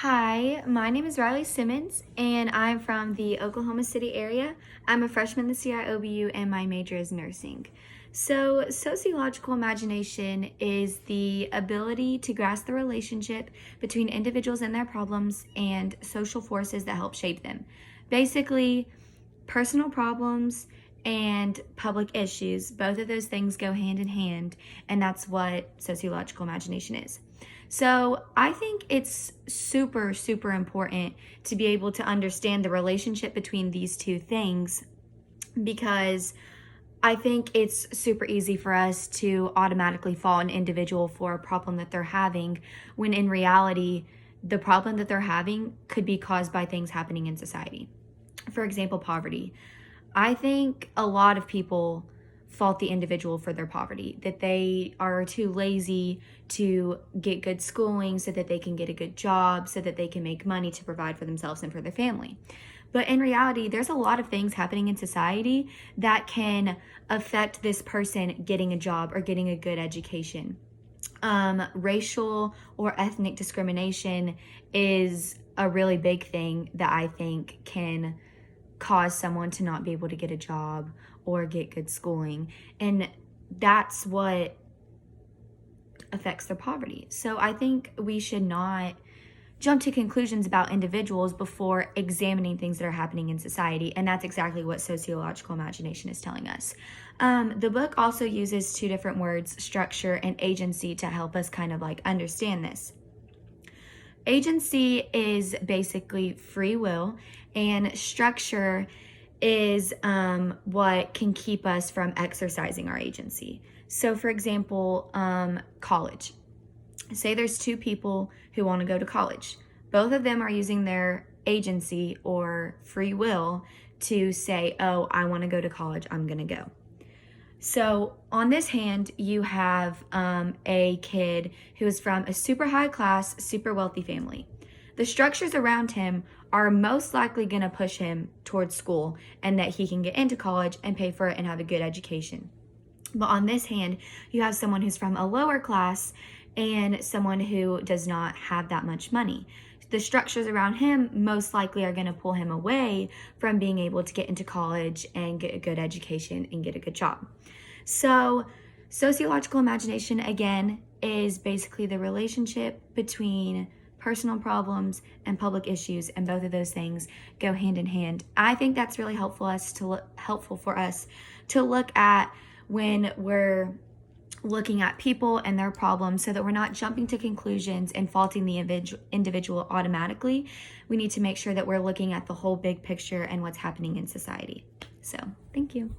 Hi, my name is Riley Simmons, and I'm from the Oklahoma City area. I'm a freshman this year at OBU, and my major is nursing. So, sociological imagination is the ability to grasp the relationship between individuals and their problems and social forces that help shape them. Basically, personal problems and public issues, both of those things go hand in hand, and that's what sociological imagination is. So I think it's super, super important to be able to understand the relationship between these two things because I think it's super easy for us to automatically fault an individual for a problem that they're having when in reality, the problem that they're having could be caused by things happening in society. For example, poverty. I think a lot of people fault the individual for their poverty, that they are too lazy to get good schooling so that they can get a good job, so that they can make money to provide for themselves and for their family. But in reality, there's a lot of things happening in society that can affect this person getting a job or getting a good education. Racial or ethnic discrimination is a really big thing that I think can cause someone to not be able to get a job or get good schooling. And that's what affects their poverty. So I think we should not jump to conclusions about individuals before examining things that are happening in society. And that's exactly what sociological imagination is telling us. The book also uses two different words, structure and agency, to help us kind of like understand this. Agency is basically free will, and structure is what can keep us from exercising our agency. So, for example, college. Say there's two people who want to go to college. Both of them are using their agency or free will to say, oh, I want to go to college, I'm going to go. So on this hand, you have a kid who is from a super high class, super wealthy family. The structures around him are most likely going to push him towards school and that he can get into college and pay for it and have a good education. But on this hand, you have someone who's from a lower class and someone who does not have that much money. The structures around him most likely are going to pull him away from being able to get into college and get a good education and get a good job. So, sociological imagination, again, is basically the relationship between personal problems and public issues, and both of those things go hand in hand. I think that's really helpful for us to look at when we're looking at people and their problems, so that we're not jumping to conclusions and faulting the individual automatically. We need to make sure that we're looking at the whole big picture and what's happening in society. So, thank you.